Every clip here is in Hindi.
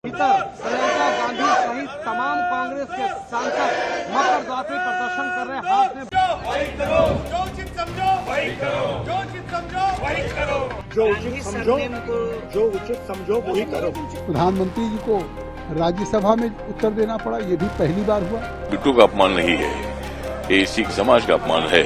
भीतर प्रियंका गांधी सहित तमाम कांग्रेस के सांसद मकर द्वार पे प्रदर्शन कर रहे हैं। हाथ में वही करो, जो उचित समझो वही करो, जो उचित समझो वही करो, जो उचित समझो वही करो। प्रधानमंत्री जी को राज्यसभा में उत्तर देना पड़ा, ये भी पहली बार हुआ। बिट्टू का अपमान नहीं है, ये सिख समाज का अपमान है।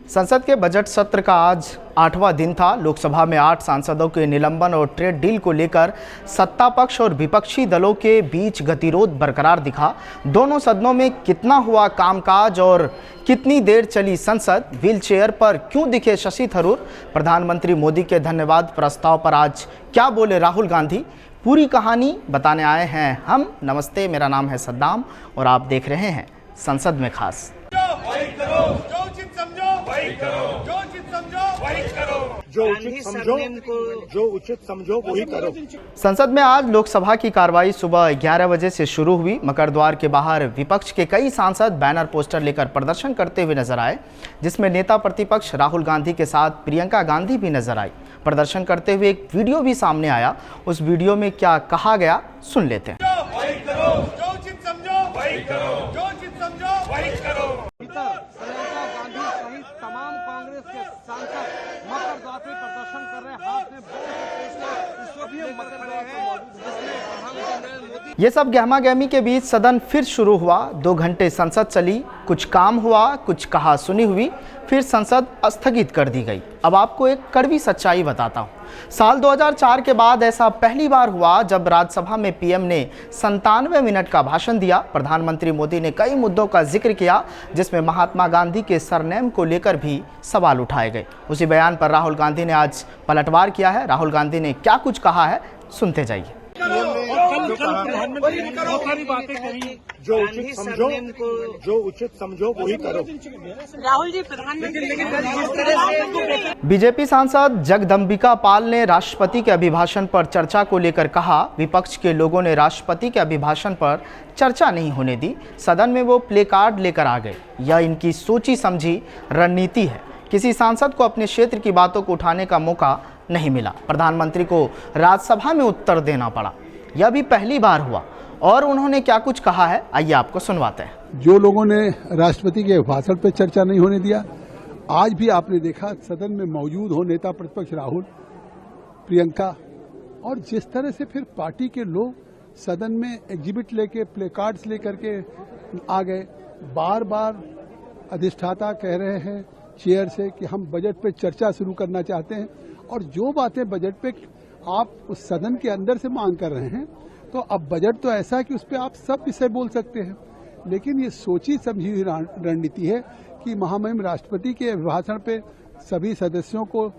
संसद के बजट सत्र का आज 8वां दिन था। लोकसभा में 8 सांसदों के निलंबन और ट्रेड डील को लेकर सत्ता पक्ष और विपक्षी दलों के बीच गतिरोध बरकरार दिखा। दोनों सदनों में कितना हुआ कामकाज और कितनी देर चली संसद, व्हील चेयर पर क्यों दिखे शशि थरूर, प्रधानमंत्री मोदी के धन्यवाद प्रस्ताव पर आज क्या बोले राहुल गांधी, पूरी कहानी बताने आए हैं हम। नमस्ते, मेरा नाम है सद्दाम और आप देख रहे हैं संसद में खास। वही करो, जो उचित समझो वही करो, जो उचित समझो वही करो, जो उचित समझो वही करो। संसद में आज लोकसभा की कार्रवाई सुबह 11 बजे से शुरू हुई। मकर द्वार के बाहर विपक्ष के कई सांसद बैनर पोस्टर लेकर प्रदर्शन करते हुए नजर आए, जिसमें नेता प्रतिपक्ष राहुल गांधी के साथ प्रियंका गांधी भी नजर आई। प्रदर्शन करते हुए एक वीडियो भी सामने आया। उस वीडियो में क्या कहा गया, सुन लेते हैं। वही करो, जो उचित समझो वही करो, जो उचित समझो वही करो। भीतर प्रियंका गांधी सहित तमाम कांग्रेस के सांसद मकर द्वार पे प्रदर्शन कर रहे हैं। हाथ में ये सब गहमा गहमी के बीच सदन फिर शुरू हुआ। 2 घंटे संसद चली, कुछ काम हुआ, कुछ कहा सुनी हुई, फिर संसद स्थगित कर दी गई। अब आपको एक कड़वी सच्चाई बताता हूँ। साल 2004 के बाद ऐसा पहली बार हुआ जब राज्यसभा में पीएम ने 97 मिनट का भाषण दिया। प्रधानमंत्री मोदी ने कई मुद्दों का जिक्र किया, जिसमें महात्मा गांधी के सरनेम को लेकर भी सवाल उठाए गए। उसी बयान पर राहुल गांधी ने आज पलटवार किया है। राहुल गांधी ने क्या कुछ कहा है, सुनते जाइए। जो उचित समझो वही करो। राहुल जी प्रधानमंत्री। बीजेपी सांसद जगदम्बिका पाल ने राष्ट्रपति के अभिभाषण पर चर्चा को लेकर कहा, विपक्ष के लोगों ने राष्ट्रपति के अभिभाषण पर चर्चा नहीं होने दी, सदन में वो प्ले कार्ड लेकर आ गए। यह इनकी सोची समझी रणनीति है। किसी सांसद को अपने क्षेत्र की बातों को उठाने का मौका नहीं मिला। प्रधानमंत्री को राज्यसभा में उत्तर देना पड़ा। यह भी पहली बार हुआ। और उन्होंने क्या कुछ कहा है, आइए आपको सुनवाते हैं। जो लोगों ने राष्ट्रपति के भाषण पर चर्चा नहीं होने दिया, आज भी आपने देखा सदन में मौजूद हो नेता प्रतिपक्ष राहुल, प्रियंका, और जिस तरह से फिर पार्टी के लोग सदन में एग्जिबिट लेके, प्ले कार्ड्स लेकर के आ गए। बार बार अधिष्ठाता कह रहे हैं चेयर से कि हम बजट पे चर्चा शुरू करना चाहते हैं, और जो बातें बजट पे आप उस सदन के अंदर से मांग कर रहे हैं, तो अब बजट तो ऐसा है कि उस पर आप सब विषय बोल सकते हैं। लेकिन ये सोची समझी हुई रणनीति है कि महामहिम राष्ट्रपति के अभिभाषण पे सभी सदस्यों को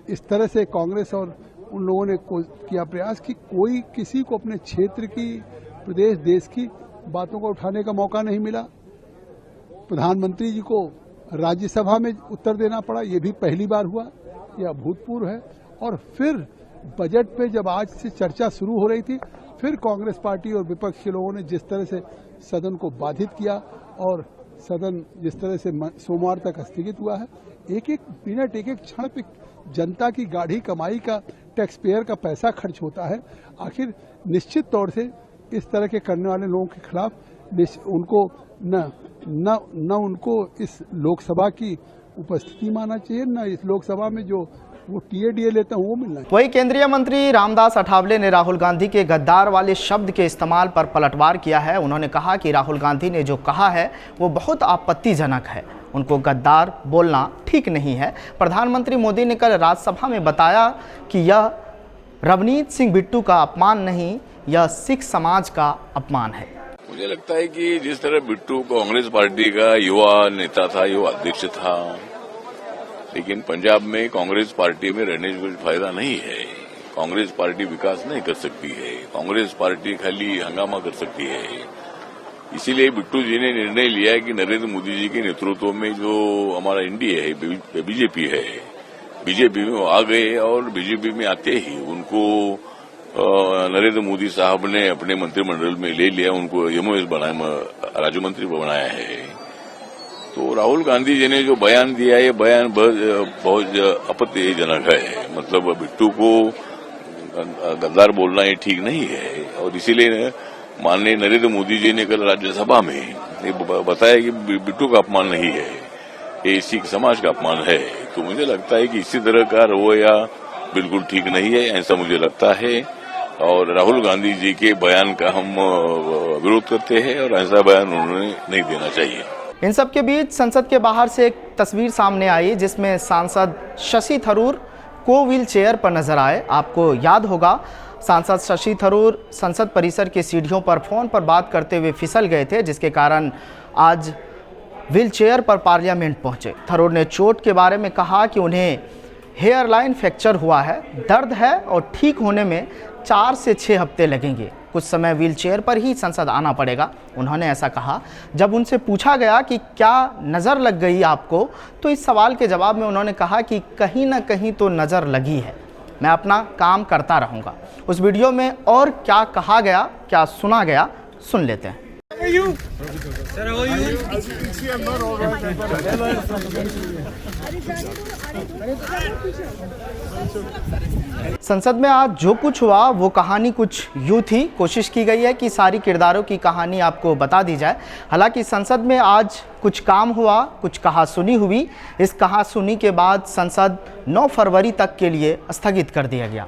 इस तरह से कांग्रेस और उन लोगों ने किया प्रयास कि कोई किसी को अपने क्षेत्र की, प्रदेश, देश की बातों को उठाने का मौका नहीं मिला। प्रधानमंत्री जी को राज्यसभा में उत्तर देना पड़ा, ये भी पहली बार हुआ, यह अभूतपूर्व है। और फिर बजट पे जब आज से चर्चा शुरू हो रही थी, फिर कांग्रेस पार्टी और विपक्ष के लोगों ने जिस तरह से सदन को बाधित किया और सदन जिस तरह से सोमवार तक स्थगित हुआ है, एक एक मिनट, एक एक क्षण पे जनता की गाढ़ी कमाई का, टैक्स पेयर का पैसा खर्च होता है। आखिर निश्चित तौर से इस तरह के करने वाले लोगों के खिलाफ उनको न उनको इस लोकसभा की उपस्थिति मानना चाहिए, न इस लोकसभा में जो वो टीएडीए लेते हैं वो मिलना चाहिए। वही केंद्रीय मंत्री रामदास अठावले ने राहुल गांधी के गद्दार वाले शब्द के इस्तेमाल पर पलटवार किया है। उन्होंने कहा कि राहुल गांधी ने जो कहा है वो बहुत आपत्तिजनक है, उनको गद्दार बोलना ठीक नहीं है। प्रधानमंत्री मोदी ने कल राज्यसभा में बताया कि यह रवनीत सिंह बिट्टू का अपमान नहीं, यह सिख समाज का अपमान है। मुझे लगता है कि जिस तरह बिट्टू कांग्रेस पार्टी का युवा नेता था, युवा अध्यक्ष था, लेकिन पंजाब में कांग्रेस पार्टी में रहने से कुछ फायदा नहीं है। कांग्रेस पार्टी विकास नहीं कर सकती है, कांग्रेस पार्टी खाली हंगामा कर सकती है। इसीलिए बिट्टू जी ने निर्णय लिया है कि नरेंद्र मोदी जी के नेतृत्व में जो हमारा एनडीए है, बीजेपी है, बीजेपी में वो आ गए और बीजेपी में आते ही उनको नरेंद्र मोदी साहब ने अपने मंत्रिमंडल में ले लिया, उनको एमओएस बनाया, राज्य मंत्री बनाया है। तो राहुल गांधी जी ने जो बयान दिया ये बयान बहुत आपत्तिजनक है। मतलब बिट्टू को गद्दार बोलना ये ठीक नहीं है और इसीलिए माननीय नरेंद्र मोदी जी ने कल राज्यसभा में ये बताया कि बिट्टू का अपमान नहीं है, ये सिख समाज का अपमान है। तो मुझे लगता है कि इसी तरह का रवैया बिल्कुल ठीक नहीं है, ऐसा मुझे लगता है। और राहुल गांधी जी के बयान का हम विरोध करते हैं और ऐसा बयान उन्होंने नहीं देना चाहिए। इन सब के बीच संसद के बाहर से एक तस्वीर सामने आई जिसमें सांसद शशि थरूर को व्हील चेयर पर नजर आए। आपको याद होगा सांसद शशि थरूर संसद परिसर की सीढ़ियों पर फोन पर बात करते हुए फिसल गए थे, जिसके कारण आज व्हील चेयर पर पार्लियामेंट पहुंचे। थरूर ने चोट के बारे में कहा कि उन्हें हेयरलाइन फ्रैक्चर हुआ है, दर्द है और ठीक होने में 4 से 6 हफ्ते लगेंगे। कुछ समय व्हील चेयर पर ही संसद आना पड़ेगा, उन्होंने ऐसा कहा। जब उनसे पूछा गया कि क्या नज़र लग गई आपको, तो इस सवाल के जवाब में उन्होंने कहा कि कहीं ना कहीं तो नज़र लगी है, मैं अपना काम करता रहूँगा। उस वीडियो में और क्या कहा गया, क्या सुना गया, सुन लेते हैं। संसद में आज जो कुछ हुआ वो कहानी कुछ यूँ थी। कोशिश की गई है कि सारी किरदारों की कहानी आपको बता दी जाए। हालांकि संसद में आज कुछ काम हुआ, कुछ कहा सुनी हुई। इस कहा सुनी के बाद संसद 9 फरवरी तक के लिए स्थगित कर दिया गया।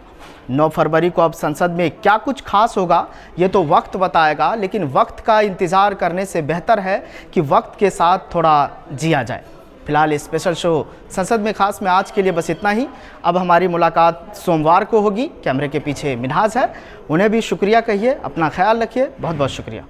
9 फरवरी को अब संसद में क्या कुछ खास होगा ये तो वक्त बताएगा, लेकिन वक्त का इंतज़ार करने से बेहतर है कि वक्त के साथ थोड़ा जिया जाए। फिलहाल स्पेशल शो संसद में खास में आज के लिए बस इतना ही। अब हमारी मुलाकात सोमवार को होगी। कैमरे के पीछे मिनहाज है, उन्हें भी शुक्रिया कहिए। अपना ख्याल रखिए। बहुत बहुत शुक्रिया।